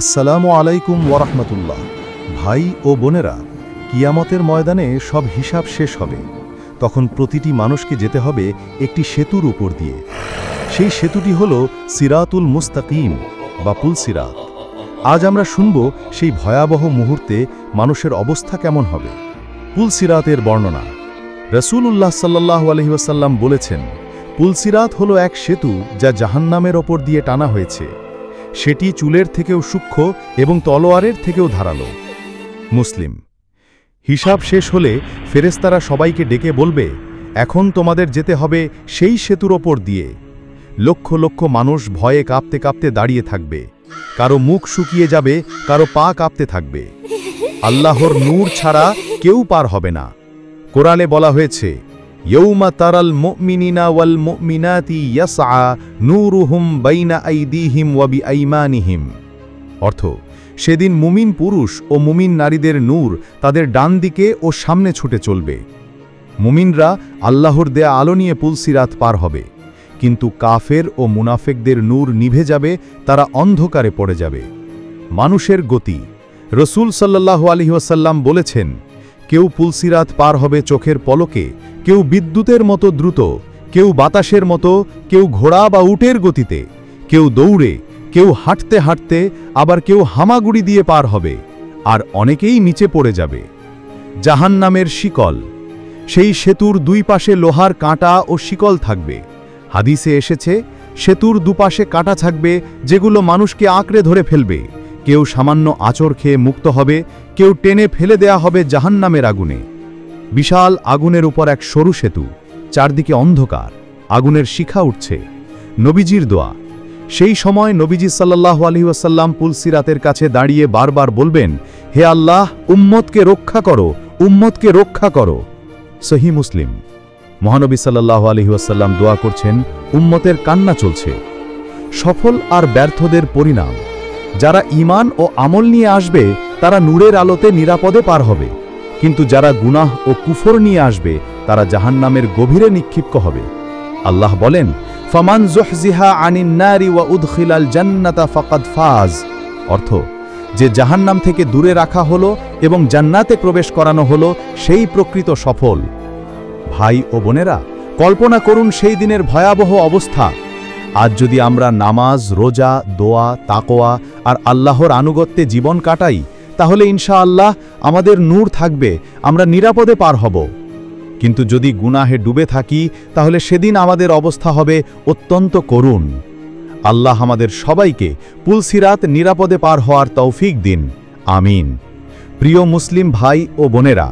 আসসালামু আলাইকুম ওয়ারাহমাতুল্লাহ। ভাই ও বোনেরা, কিয়ামতের ময়দানে সব হিসাব শেষ হবে। তখন প্রতিটি মানুষকে যেতে হবে একটি সেতুর উপর দিয়ে। সেই সেতুটি হল সিরাতুল মুস্তাকিম বা পুলসিরাত। আজ আমরা শুনব সেই ভয়াবহ মুহূর্তে মানুষের অবস্থা কেমন হবে। পুলসিরাতের বর্ণনা। রাসূলুল্লাহ সাল্লাল্লাহু আলাইহি ওয়াসাল্লাম বলেছেন, পুলসিরাত হল এক সেতু যা জাহান্নামের ওপর দিয়ে টানা হয়েছে। সেটি চুলের থেকেও সূক্ষ্ম এবং তলোয়ারের থেকেও ধারালো। মুসলিম। হিসাব শেষ হলে ফেরেশতারা সবাইকে ডেকে বলবে, এখন তোমাদের যেতে হবে সেই সেতুর ওপর দিয়ে। লক্ষ লক্ষ মানুষ ভয়ে কাঁপতে কাঁপতে দাঁড়িয়ে থাকবে। কারো মুখ শুকিয়ে যাবে, কারো পা কাঁপতে থাকবে। আল্লাহর নূর ছাড়া কেউ পার হবে না। কোরআনে বলা হয়েছে, ইয়ৌমা তারাল মুমিনিনা ওয়াল মুমিনাতি ইয়াসআ নূরুহুম বাইনা আইদিহিম ওয়া বিআইমানিহিম। অর্থ, সেদিন মুমিন পুরুষ ও মুমিন নারীদের নূর তাদের ডান দিকে ও সামনে ছুটে চলবে। মুমিনরা আল্লাহর দেয়া আলো নিয়ে পুলসিরাত পার হবে, কিন্তু কাফের ও মুনাফেকদের নূর নিভে যাবে, তারা অন্ধকারে পড়ে যাবে। মানুষের গতি। রাসূল সাল্লাল্লাহু আলাইহি ওয়াসাল্লাম বলেছেন, কেউ পুলসিরাত পার হবে চোখের পলকে, কেউ বিদ্যুতের মতো দ্রুত, কেউ বাতাসের মতো, কেউ ঘোড়া বা উটের গতিতে, কেউ দৌড়ে, কেউ হাঁটতে হাঁটতে, আবার কেউ হামাগুড়ি দিয়ে পার হবে, আর অনেকেই নিচে পড়ে যাবে। জাহান্নামের শিকল। সেই সেতুর দুই পাশে লোহার কাঁটা ও শিকল থাকবে। হাদিসে এসেছে, সেতুর দুপাশে কাঁটা থাকবে যেগুলো মানুষকে আঁকড়ে ধরে ফেলবে। কেউ সামান্য আঁচড় খেয়ে মুক্ত হবে, কেউ টেনে ফেলে দেয়া হবে জাহান্নামের আগুনে। বিশাল আগুনের উপর এক সরু সেতু, চারদিকে অন্ধকার, আগুনের শিখা উঠছে। নবীজির দোয়া। সেই সময় নবীজি সাল্লাল্লাহু আলাইহি ওয়াসাল্লাম পুলসিরাতের কাছে দাঁড়িয়ে বারবার বলবেন, হে আল্লাহ, উম্মতকে রক্ষা করো, উম্মতকে রক্ষা করো। সহিহ মুসলিম। মহানবী সাল্লাল্লাহু আলাইহি ওয়াসাল্লাম দোয়া করছেন, উম্মতের কান্না চলছে। সফল আর ব্যর্থদের পরিণাম। যারা ঈমান ও আমল নিয়ে আসবে তারা নূরের আলোতে নিরাপদে পার হবে, কিন্তু যারা গুনাহ ও কুফর নিয়ে আসবে তারা জাহান্নামের গভীরে নিক্ষিপ্ত হবে। আল্লাহ বলেন, ফামান যুহজিহা আনিন নারি ওয়া উদখিলাল জান্নাতা ফাকাদ ফাজ। অর্থ, যে জাহান্নাম থেকে দূরে রাখা হলো এবং জান্নাতে প্রবেশ করানো হলো, সেই প্রকৃত সফল। ভাই ও বোনেরা, কল্পনা করুন সেই দিনের ভয়াবহ অবস্থা। আজ যদি আমরা নামাজ, রোজা, দোয়া, তাকওয়া আর আল্লাহর আনুগত্যে জীবন কাটাই, তাহলে ইনশাআল্লাহ আমাদের নূর থাকবে, আমরা নিরাপদে পার হব। কিন্তু যদি গুনাহে ডুবে থাকি, তাহলে সেদিন আমাদের অবস্থা হবে অত্যন্ত করুণ। আল্লাহ আমাদের সবাইকে পুলসিরাত নিরাপদে পার হওয়ার তৌফিক দিন। আমিন। প্রিয় মুসলিম ভাই ও বোনেরা,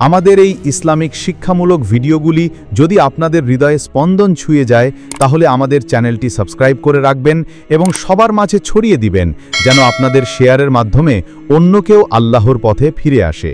আমাদের এই ইসলামিক শিক্ষামূলক ভিডিওগুলি যদি আপনাদের হৃদয়ে স্পন্দন ছুঁয়ে যায়, তাহলে আমাদের চ্যানেলটি সাবস্ক্রাইব করে রাখবেন এবং সবার মাঝে ছড়িয়ে দিবেন, যেন আপনাদের শেয়ারের মাধ্যমে অন্য কেউ আল্লাহর পথে ফিরে আসে।